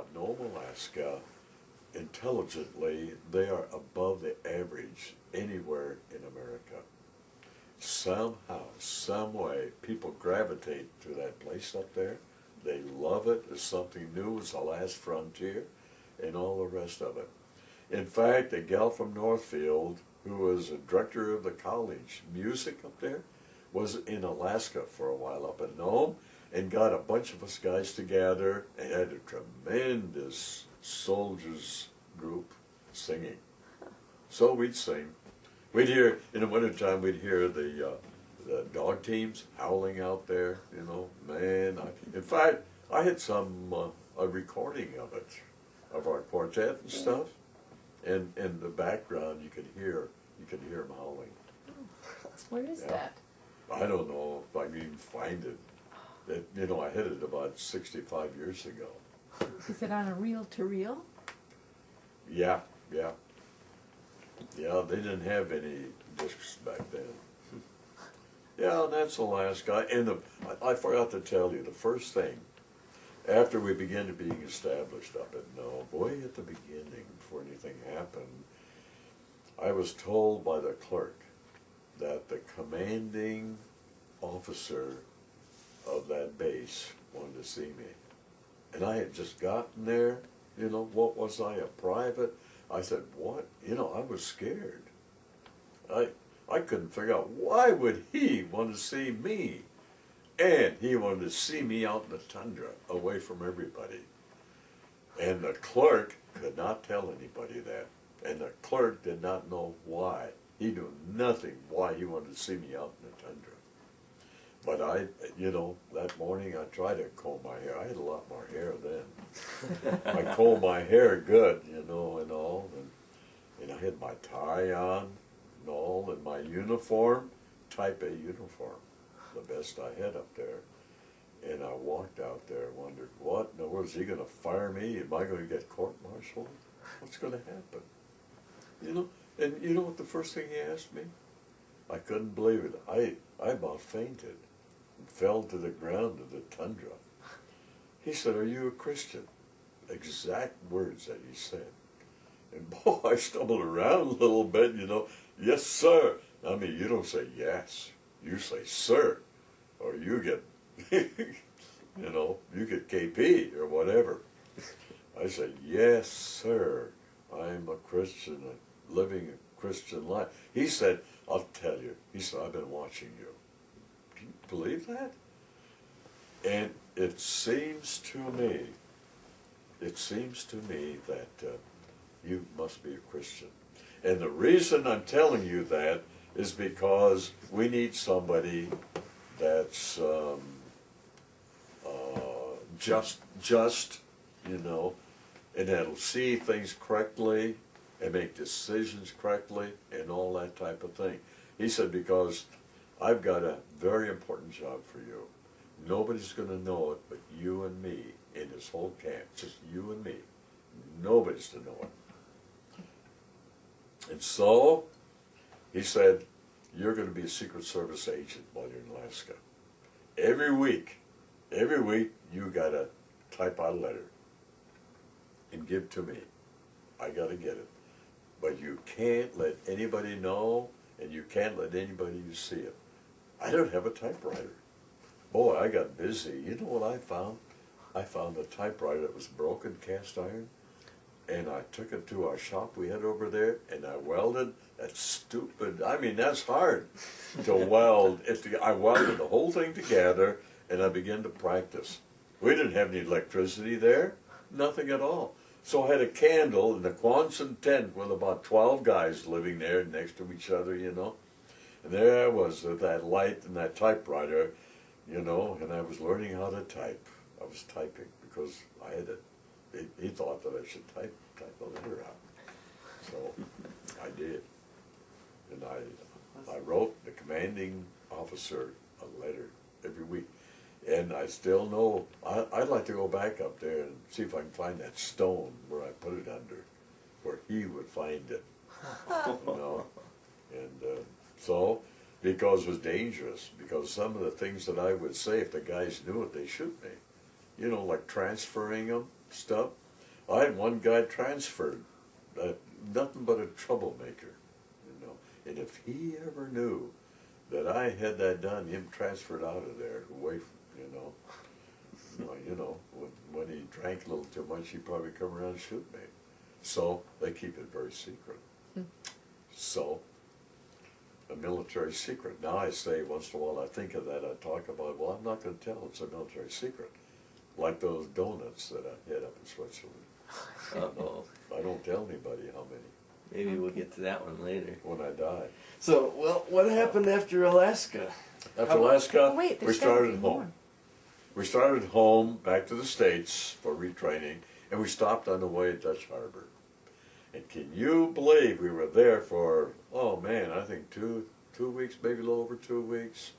about Nome, Alaska, intelligently, they are above the average anywhere in America. Somehow, some way, people gravitate to that place up there. They love it. It's something new. It's the last frontier, and all the rest of it. In fact, a gal from Northfield, who was a director of the college music up there, was in Alaska for a while up in Nome, and got a bunch of us guys together and had a tremendous soldiers group singing. So we'd sing. We'd hear, in the wintertime, we'd hear the dog teams howling out there, you know, man. In fact, I had a recording of it, of our quartet and stuff, and in the background you could hear them howling. Where is that? I don't know if I can even find it. You know, I hit it about 65 years ago. Is it on a reel-to-reel? Yeah, yeah. Yeah, they didn't have any discs back then. Yeah, and that's Alaska. And I forgot to tell you, the first thing, after we began to being established up at Nome, boy, at the beginning, before anything happened, I was told by the clerk that the commanding officer of that base wanted to see me. And I had just gotten there, you know, what was I, a private? I said, what? You know, I was scared. I couldn't figure out why would he want to see me. And he wanted to see me out in the tundra, away from everybody. And the clerk could not tell anybody that. And the clerk did not know why. He knew nothing why he wanted to see me out in the tundra. But you know, that morning I tried to comb my hair. I had a lot more hair then. I combed my hair good, you know, and all. And I had my tie on and all, and my uniform, type A uniform, the best I had up there. And I walked out there and wondered, what in the world, is he going to fire me? Am I going to get court-martialed? What's going to happen? You know, and you know what the first thing he asked me? I couldn't believe it. I about fainted and fell to the ground of the tundra. He said, are you a Christian? Exact words that he said. And boy, I stumbled around a little bit, you know. Yes, sir. I mean, you don't say yes. You say sir. Or you get, you know, you get KP or whatever. I said, yes, sir. I'm a Christian, living a Christian life. He said, I'll tell you. He said, I've been watching you. Can you believe that? And it seems to me that you must be a Christian. And the reason I'm telling you that is because we need somebody that's just, you know, and that'll see things correctly and make decisions correctly and all that type of thing. He said, because I've got a very important job for you. Nobody's going to know it but you and me in this whole camp, just you and me. Nobody's to know it. And so, he said, you're going to be a Secret Service agent while you're in Alaska. Every week, you got to type out a letter and give to me. I got to get it. But you can't let anybody know, and you can't let anybody see it. I don't have a typewriter. Boy, I got busy. You know what I found? I found a typewriter that was broken, cast iron, and I took it to our shop we had over there, and I welded that stupid, I mean, that's hard to weld. I welded the whole thing together, and I began to practice. We didn't have any electricity there, nothing at all. So I had a candle in the Quonset tent with about 12 guys living there next to each other, you know. And there I was with that light and that typewriter, you know, and I was learning how to type. I was typing because I had it. He thought that I should type a letter out. So I did. And I wrote the commanding officer a letter every week. And I still know, I'd like to go back up there and see if I can find that stone where I put it under, where he would find it, you know. And so, because it was dangerous, because some of the things that I would say, if the guys knew it, they shoot me. You know, like transferring them, stuff. I had one guy transferred, nothing but a troublemaker, you know. And if he ever knew that I had that done, him transferred out of there, away from, when he drank a little too much, he'd probably come around and shoot me. So they keep it very secret. So, a military secret. Now I say, once in a while I think of that, I talk about, well, I'm not going to tell, it's a military secret. Like those donuts that I had up in Switzerland. Uh-oh. I don't tell anybody how many Maybe we'll get to that one later. when I die. So, well, what happened after Alaska? After Alaska, Oh, wait, we there's gotta started be more. home. We started home, back to the States for retraining, and we stopped on the way at Dutch Harbor. And can you believe we were there for, oh man, I think two weeks, maybe a little over 2 weeks.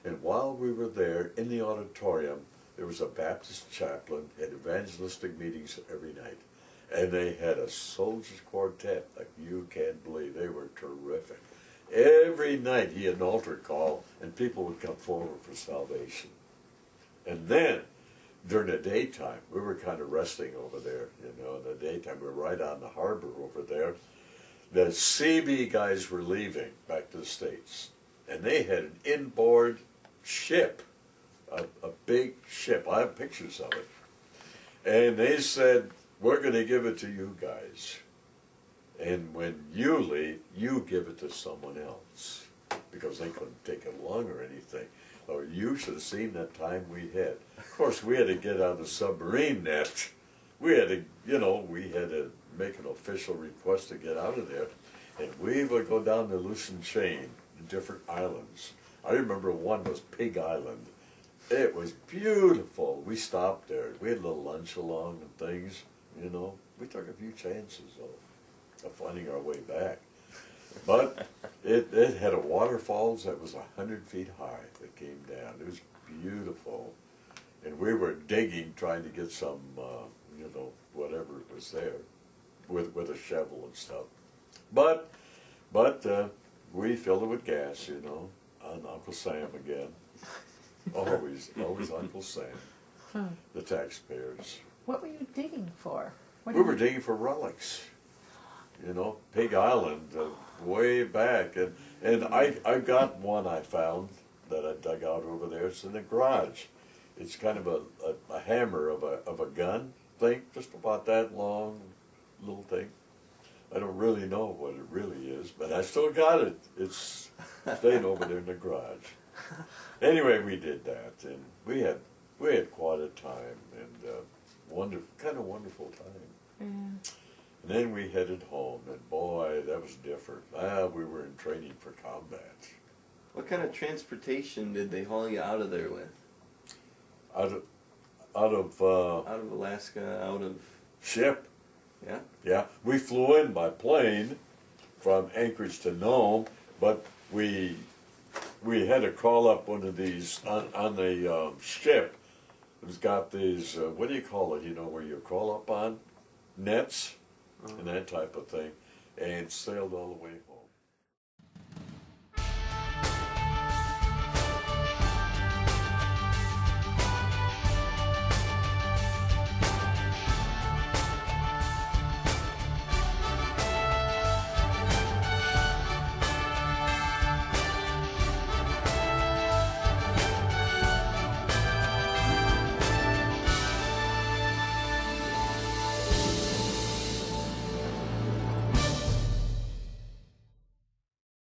And while we were there in the auditorium, there was a Baptist chaplain, had evangelistic meetings every night. And they had a soldiers quartet like you can't believe. They were terrific. Every night he had an altar call and people would come forward for salvation. And then, during the daytime, we were kind of resting over there, in the daytime. We were right on the harbor over there. The CB guys were leaving back to the States. And they had an inboard ship, a big ship. I have pictures of it. And they said, we're going to give it to you guys. And when you leave, you give it to someone else. Because they couldn't take it along or anything. Oh, you should have seen that time we had. Of course, we had to get out of the submarine net. We had to make an official request to get out of there. And we would go down the Lucerne chain, different islands. I remember one was Pig Island. It was beautiful. We stopped there. We had a little lunch along and things, We took a few chances of finding our way back. But it had a waterfalls that was 100 feet high that came down. It was beautiful. And we were digging, trying to get some, whatever was there, with a shovel and stuff. But we filled it with gas, on Uncle Sam again. Always Uncle Sam, the taxpayers. What were you digging for? We were digging for relics. Pig Island, way back, and I got one I found that I dug out over there. It's in the garage. It's kind of a hammer of a gun thing, just about that long, little thing. I don't really know what it really is, but I still got it. It's staying over there in the garage. Anyway, we did that, and we had quite a time, and kind of wonderful time. Yeah. And then we headed home, and boy, that was different. We were in training for combat. What kind of transportation did they haul you out of there with? Out of Alaska, out of... ship. Yeah? Yeah, we flew in by plane from Anchorage to Nome, but we had to crawl up one of these on the ship. It's got these, what do you call it, where you crawl up on? Nets and that type of thing, and sailed all the way home.